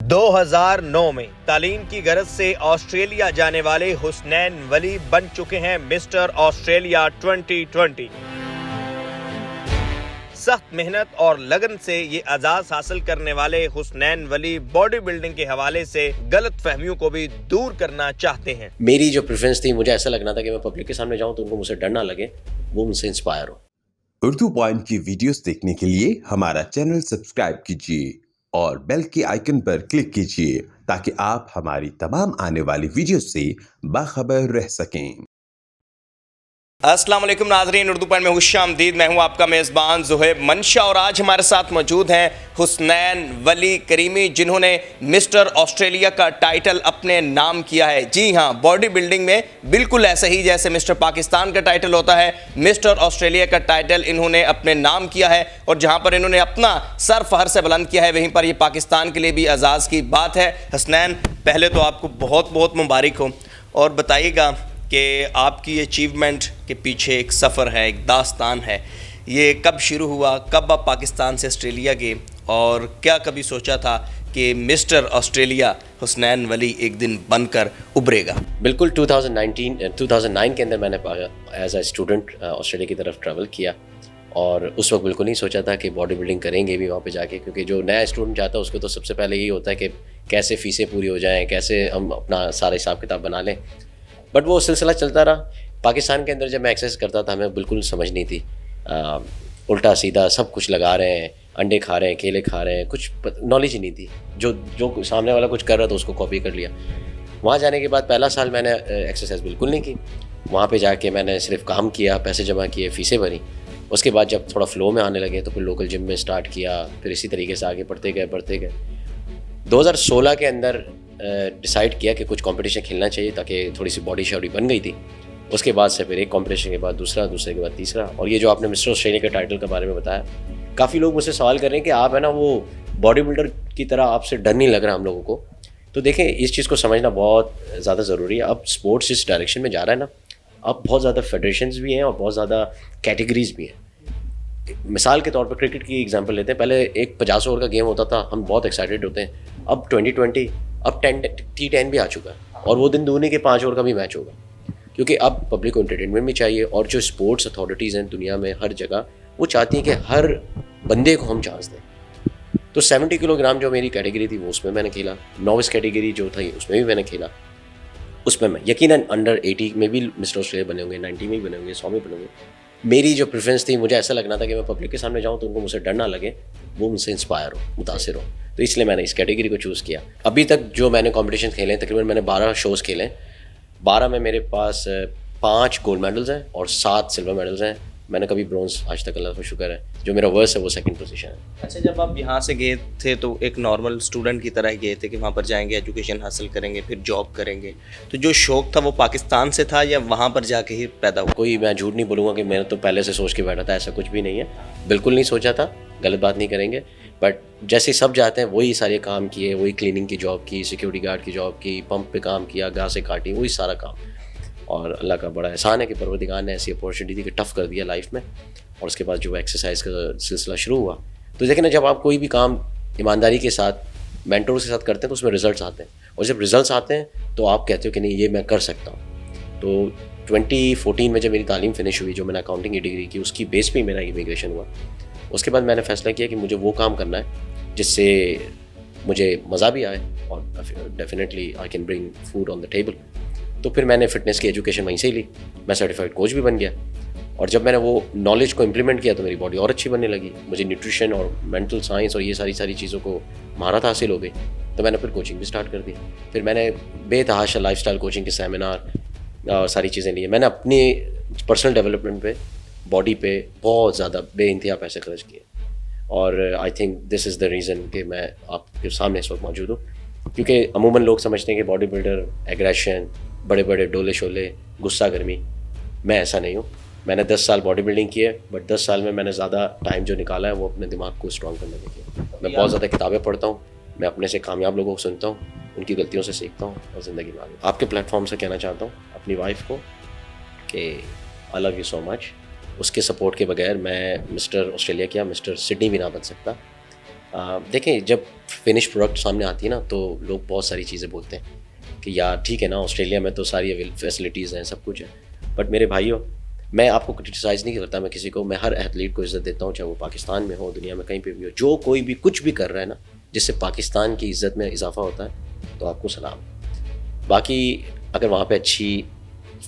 2009 में तालीम की गरज से ऑस्ट्रेलिया जाने वाले हुसनैन वली बन चुके हैं मिस्टर ऑस्ट्रेलिया 2020। सख्त मेहनत और लगन से ये एजाज हासिल करने वाले हुसनैन वली बॉडी बिल्डिंग के हवाले से गलत फहमियों को भी दूर करना चाहते हैं। मेरी जो प्रेफरेंस थी, मुझे ऐसा लगना था कि मैं पब्लिक के सामने जाऊं तो उनको मुझसे डर ना लगे, वो मुझसे इंस्पायर हो। उर्दू पॉइंट की वीडियोस देखने के लिए हमारा चैनल सब्सक्राइब कीजिए और बेल के आइकन पर क्लिक कीजिए ताकि आप हमारी तमाम आने वाली वीडियोस से बाखबर रह सकें। अस्सलाम वालेकुम नाज़रीन, उर्दू पॉइंट में खुशामदीद। मैं हूं आपका मेज़बान ज़ुहैब मंशा और आज हमारे साथ मौजूद हैं हुसनैन वली करीमी, जिन्होंने मिस्टर ऑस्ट्रेलिया का टाइटल अपने नाम किया है। जी हां, बॉडी बिल्डिंग में बिल्कुल ऐसे ही जैसे मिस्टर पाकिस्तान का टाइटल होता है, मिस्टर ऑस्ट्रेलिया का टाइटल इन्होंने अपने नाम किया है और जहां पर इन्होंने अपना सर फहर से बुलंद किया है, वहीं पर ये पाकिस्तान के लिए भी एजाज़ की बात है। हुसनैन, पहले तो आपको बहुत बहुत मुबारक हो और बताइएगा कि आपकी अचीवमेंट के पीछे एक सफ़र है, एक दास्तान है। ये कब शुरू हुआ, कब आप पाकिस्तान से ऑस्ट्रेलिया गए और क्या कभी सोचा था कि मिस्टर ऑस्ट्रेलिया हुसनैन वली एक दिन बनकर उभरेगा? बिल्कुल 2009 के अंदर मैंने एज ए स्टूडेंट ऑस्ट्रेलिया की तरफ ट्रैवल किया और उस वक्त बिल्कुल नहीं सोचा था कि बॉडी बिल्डिंग करेंगे भी वहाँ पे जाके, क्योंकि जो नया स्टूडेंट जाता है उसको तो सबसे पहले यही होता है कि कैसे फ़ीसें पूरी हो जाएँ, कैसे हम अपना सारा हिसाब किताब बना लें। बट वो सिलसिला चलता रहा। पाकिस्तान के अंदर जब मैं एक्सरसाइज करता था, हमें बिल्कुल समझ नहीं थी, उल्टा सीधा सब कुछ लगा रहे हैं, अंडे खा रहे हैं, केले खा रहे हैं, कुछ नॉलेज ही नहीं थी। जो सामने वाला कुछ कर रहा था उसको कॉपी कर लिया। वहाँ जाने के बाद पहला साल मैंने एक्सरसाइज बिल्कुल नहीं की। वहाँ पे जाके मैंने सिर्फ काम किया, पैसे जमा किए, फ़ीसें भरी। उसके बाद जब थोड़ा फ़्लो में आने लगे तो फिर लोकल जिम में स्टार्ट किया, फिर इसी तरीके से आगे बढ़ते गए। 2016 के अंदर डिसाइड किया कि कुछ कंपटीशन खेलना चाहिए ताकि थोड़ी सी बॉडी शॉडी बन गई थी। उसके बाद से फिर एक कंपटीशन के बाद दूसरा, दूसरे के बाद तीसरा। और ये जो आपने मिस्टर ऑस्ट्रेलिया के टाइटल के बारे में बताया, काफ़ी लोग मुझसे सवाल कर रहे हैं कि आप है ना वो बॉडी बिल्डर की तरह आपसे डर नहीं लग रहा हम लोगों को। तो देखें, इस चीज़ को समझना बहुत ज़्यादा ज़रूरी है। अब स्पोर्ट्स इस डायरेक्शन में जा रहा है ना, अब बहुत ज़्यादा फेडरेशंस भी हैं और बहुत ज़्यादा कैटेगरीज भी हैं। मिसाल के तौर पर क्रिकेट की एग्जांपल लेते हैं। पहले एक 50 ओवर का गेम होता था, हम बहुत एक्साइटेड होते हैं। अब 2020, अब T10 भी आ चुका है और वो दिन दूनी के 5 ओवर का भी मैच होगा, क्योंकि अब पब्लिक को एंटरटेनमेंट भी चाहिए। और जो स्पोर्ट्स अथॉरिटीज़ हैं दुनिया में हर जगह, वो चाहती हैं कि हर बंदे को हम चांस दें। तो 70 किलोग्राम जो मेरी कैटेगरी थी वो उसमें मैंने खेला। नॉविस कैटेगरी जो थी उसमें भी मैंने खेला। उसमें मैं यकीनन अंडर 80 में भी मिस्टर ऑस्ट्रेलिया बने होंगे, 90 में भी बने होंगे, 100 में बने होंगे। मेरी जो प्रेफरेंस थी, मुझे ऐसा लगना था कि मैं पब्लिक के सामने जाऊं तो उनको मुझसे डर ना लगे, वो मुझसे इंस्पायर हो, मुतासिर हो। तो इसलिए मैंने इस कैटेगरी को चूज़ किया। अभी तक जो मैंने कॉम्पिटिशन खेले हैं, तकरीबन मैंने 12 शोज़ खेले हैं। 12 में मेरे पास 5 गोल्ड मेडल्स हैं और 7 सिल्वर मेडल्स हैं। मैंने कभी ब्रॉन्ज आज तक, अल्लाह का शुक्र है, जो मेरा वर्स है वो 2nd पोजीशन है। अच्छा, जब आप यहाँ से गए थे तो एक नॉर्मल स्टूडेंट की तरह ही गए थे कि वहाँ पर जाएंगे, एजुकेशन हासिल करेंगे, फिर जॉब करेंगे। तो जो शौक़ था वो पाकिस्तान से था या वहाँ पर जाके ही पैदा हुआ? कोई, मैं झूठ नहीं बोलूँगा कि मैंने तो पहले से सोच के बैठा था, ऐसा कुछ भी नहीं है। बिल्कुल नहीं सोचा था, गलत बात नहीं करेंगे। बट जैसे सब जाते हैं वही सारे काम किए, वही क्लीनिंग की जॉब की, सिक्योरिटी गार्ड की जॉब की, पंप पे काम किया, घासें काटी, वही सारा काम। और अल्लाह का बड़ा एहसान है कि परवरदिगार ने ऐसी अपॉर्चुनिटी की टफ़ कर दिया लाइफ में। और उसके बाद जो एक्सरसाइज का सिलसिला शुरू हुआ, तो देखें ना, जब आप कोई भी काम ईमानदारी के साथ, मेंटर्स के साथ करते हैं तो उसमें रिजल्ट्स आते हैं। और जब रिजल्ट्स आते हैं तो आप कहते हो कि नहीं, ये मैं कर सकता हूँ। तो 2014 में जब मेरी तालीम फिनिश हुई, जो मैंने अकाउंटिंग की डिग्री की, उसकी बेस पे मेरा इमिग्रेशन हुआ। उसके बाद मैंने फ़ैसला किया कि मुझे वो काम करना है जिससे मुझे मज़ा भी आए और definitely I can bring food on the table. तो फिर मैंने फ़िटनेस की एजुकेशन वहीं से ही ली। मैं सर्टिफाइड कोच भी बन गया और जब मैंने वो नॉलेज को इम्प्लीमेंट किया तो मेरी बॉडी और अच्छी बनने लगी। मुझे न्यूट्रिशन और मेंटल साइंस और ये सारी चीज़ों को महारत हासिल हो गई। तो मैंने फिर कोचिंग भी स्टार्ट कर दी। फिर मैंने बेतहाशा लाइफस्टाइल कोचिंग के सेमिनार और सारी चीज़ें ली। मैंने अपनी पर्सनल डेवलपमेंट पे, बॉडी पे बहुत ज़्यादा बेइंतहा पैसे खर्च किए। और I think this is the reason कि मैं आपके सामने इस वक्त मौजूद हूँ, क्योंकि अमूमन लोग समझते हैं कि बॉडी बिल्डर एग्रेशन, बड़े बड़े डोले शोले, गुस्सा गर्मी। मैं ऐसा नहीं हूँ। मैंने 10 साल बॉडी बिल्डिंग की है, बट 10 साल में मैंने ज़्यादा टाइम जो निकाला है वो अपने दिमाग को स्ट्रॉन्ग करने के लिए। मैं बहुत ज़्यादा किताबें पढ़ता हूँ, मैं अपने से कामयाब लोगों को सुनता हूँ, उनकी गलतियों से सीखता हूँ और ज़िंदगी में आगे। आपके प्लेटफॉर्म से कहना चाहता हूँ अपनी वाइफ को कि I love you so much. उसके सपोर्ट के बगैर मैं मिस्टर ऑस्ट्रेलिया क्या, मिस्टर सिडनी भी ना बन सकता। دیکھیں جب فنش پروڈکٹ سامنے آتی ہے نا تو لوگ بہت ساری چیزیں بولتے ہیں کہ یار ٹھیک ہے نا آسٹریلیا میں تو ساری فیسلٹیز ہیں سب کچھ ہے، بٹ میرے بھائیوں میں آپ کو کرٹیسائز نہیں کرتا، میں کسی کو، میں ہر ایتھلیٹ کو عزت دیتا ہوں، چاہے وہ پاکستان میں ہو، دنیا میں کہیں پہ بھی ہو، جو کوئی بھی کچھ بھی کر رہا ہے نا جس سے پاکستان کی عزت میں اضافہ ہوتا ہے تو آپ کو سلام۔ باقی اگر وہاں پہ اچھی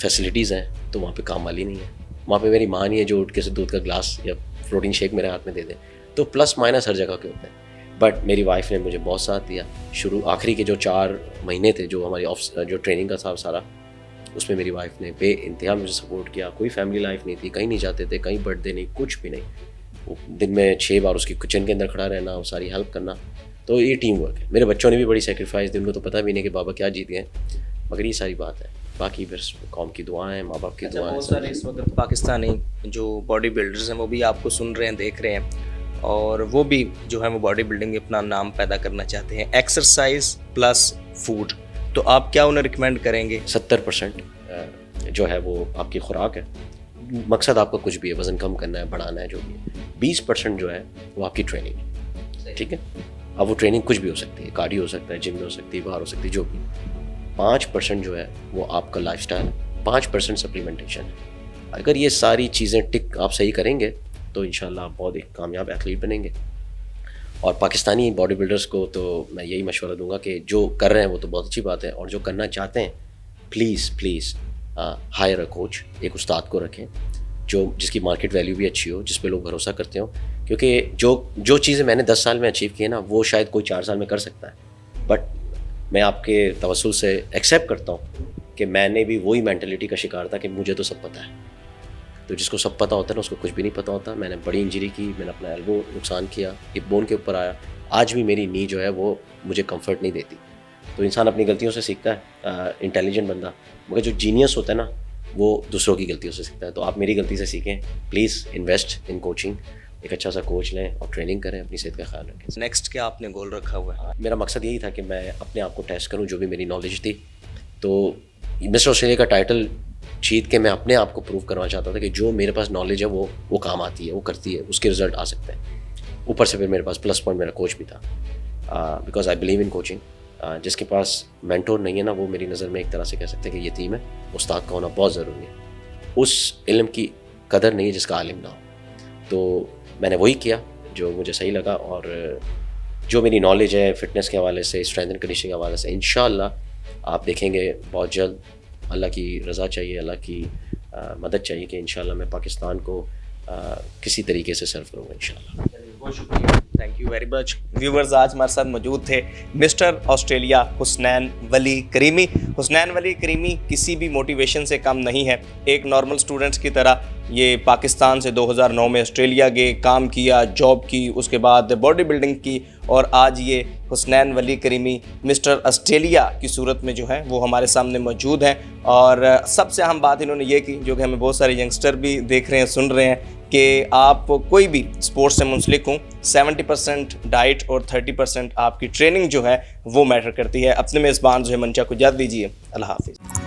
فیسلٹیز ہیں تو وہاں پہ کام والی نہیں ہے، وہاں پہ میری ماں نہیں ہے جو اٹھ کے سے دودھ کا گلاس یا پروٹین شیک میرے ہاتھ میں دے دے، تو پلس مائنس ہر جگہ کے ہوتے ہیں، بٹ میری وائف نے مجھے بہت ساتھ دیا۔ آخری کے جو 4 مہینے تھے جو ہماری جو ٹریننگ کا تھا سارا، اس میں میری وائف نے بے انتہا مجھے سپورٹ کیا، کوئی فیملی لائف نہیں تھی، کہیں نہیں جاتے تھے، کہیں برتھ ڈے نہیں، کچھ بھی نہیں، وہ دن میں 6 بار اس کی کچن کے اندر کھڑا رہنا، وہ ساری ہیلپ کرنا، تو یہ ٹیم ورک ہے۔ میرے بچوں نے بھی بڑی سیکریفائس دی، ان کو تو پتہ بھی نہیں کہ بابا کیا جیت گئے، مگر یہ ساری بات ہے، باقی پھر قوم کی دعائیں، ماں باپ کی دعائیں۔ بہت سارے اس وقت پاکستانی جو باڈی بلڈرز ہیں وہ بھی آپ کو سن رہے ہیں، دیکھ رہے ہیں، اور وہ بھی جو ہے وہ باڈی بلڈنگ اپنا نام پیدا کرنا چاہتے ہیں، ایکسرسائز پلس فوڈ، تو آپ کیا انہیں ریکمینڈ کریں گے؟ 70% جو ہے وہ آپ کی خوراک ہے، مقصد آپ کا کچھ بھی ہے، وزن کم کرنا ہے، بڑھانا ہے، جو بھی ہے۔ 20% جو ہے وہ آپ کی ٹریننگ، ٹھیک ہے، اب وہ ٹریننگ کچھ بھی ہو سکتی ہے، کارڈیو ہو سکتا ہے، جم میں ہو سکتی ہے، باہر ہو سکتی ہے، جو بھی۔ 5% جو ہے وہ آپ کا لائف سٹائل ہے، 5% سپلیمنٹیشن ہے۔ اگر یہ ساری چیزیں ٹک آپ صحیح کریں گے تو انشاءاللہ آپ بہت ایک کامیاب ایتھلیٹ بنیں گے۔ اور پاکستانی باڈی بلڈرز کو تو میں یہی مشورہ دوں گا کہ جو کر رہے ہیں وہ تو بہت اچھی بات ہے، اور جو کرنا چاہتے ہیں پلیز ہائر اے کوچ، ایک استاد کو رکھیں جس کی مارکیٹ ویلیو بھی اچھی ہو، جس پہ لوگ بھروسہ کرتے ہوں، کیونکہ جو چیزیں میں نے 10 سال میں اچیو کی ہیں نا وہ شاید کوئی 4 سال میں کر سکتا ہے، بٹ میں آپ کے توسل سے ایکسیپٹ کرتا ہوں کہ میں نے بھی وہی مینٹلٹی کا شکار تھا کہ مجھے تو سب پتہ ہے، تو جس کو سب پتہ ہوتا ہے نا اس کو کچھ بھی نہیں پتہ ہوتا۔ میں نے بڑی انجری کی، میں نے اپنا ایلبو نقصان کیا، ہپ بون کے اوپر آیا، آج بھی میری نی جو ہے وہ مجھے کمفرٹ نہیں دیتی۔ تو انسان اپنی غلطیوں سے سیکھتا ہے، انٹیلیجنٹ بندہ، مگر جو جینیس ہوتا ہے نا وہ دوسروں کی غلطیوں سے سیکھتا ہے۔ تو آپ میری غلطی سے سیکھیں، پلیز انویسٹ ان کوچنگ، ایک اچھا سا کوچ لیں اور ٹریننگ کریں، اپنی صحت کا خیال رکھیں۔ نیکسٹ کیا آپ نے گول رکھا ہوا ہے؟ میرا مقصد یہی تھا کہ میں اپنے آپ کو ٹیسٹ کروں، جو بھی میری نالج تھی، تو مسٹر آسٹریلیا کا ٹائٹل جیت کے میں اپنے آپ کو پروو کرنا چاہتا تھا کہ جو میرے پاس نالج ہے وہ کام آتی ہے، وہ کرتی ہے، اس کے رزلٹ آ سکتے ہیں۔ اوپر سے پھر میرے پاس پلس پوائنٹ میرا کوچ بھی تھا، because I believe in coaching. جس کے پاس مینٹور نہیں ہے نا وہ میری نظر میں ایک طرح سے کہہ سکتے ہیں کہ یتیم ہے، استاد کا ہونا بہت ضروری ہے۔ اس علم کی قدر نہیں ہے جس کا عالم نہ ہو، تو میں نے وہی کیا جو مجھے صحیح لگا، اور جو میری نالج ہے فٹنس کے حوالے سے، اسٹرینتھ اینڈ کنڈیشننگ کے حوالے سے، انشاءاللہ آپ دیکھیں گے بہت جلد۔ اللہ کی رضا چاہیے، اللہ کی مدد چاہیے کہ انشاءاللہ میں پاکستان کو کسی طریقے سے سرو کروں گا انشاءاللہ۔ بہت شکریہ، thank you very much. Viewers آج ہمارے ساتھ موجود تھے مسٹر آسٹریلیا حسنین ولی کریمی۔ حسنین ولی کریمی کسی بھی موٹیویشن سے کم نہیں ہے، ایک نارمل اسٹوڈنٹس کی طرح یہ پاکستان سے 2009 میں آسٹریلیا گئے، کام کیا، جاب کی، اس کے بعد باڈی بلڈنگ کی، اور آج یہ حسنین ولی کریمی مسٹر آسٹریلیا کی صورت میں جو ہے وہ ہمارے سامنے موجود ہیں۔ اور سب سے اہم بات انہوں نے یہ کی، جو کہ ہمیں بہت سارے ینگسٹر بھی دیکھ رہے ہیں، سن رہے ہیں، کہ آپ کوئی بھی اسپورٹس سے منسلک ہوں، 70% ڈائٹ اور 30% آپ کی ٹریننگ جو ہے وہ میٹر کرتی ہے۔ اپنے میزبان جو ہے منشا کو اجازت دیجیے، اللہ حافظ۔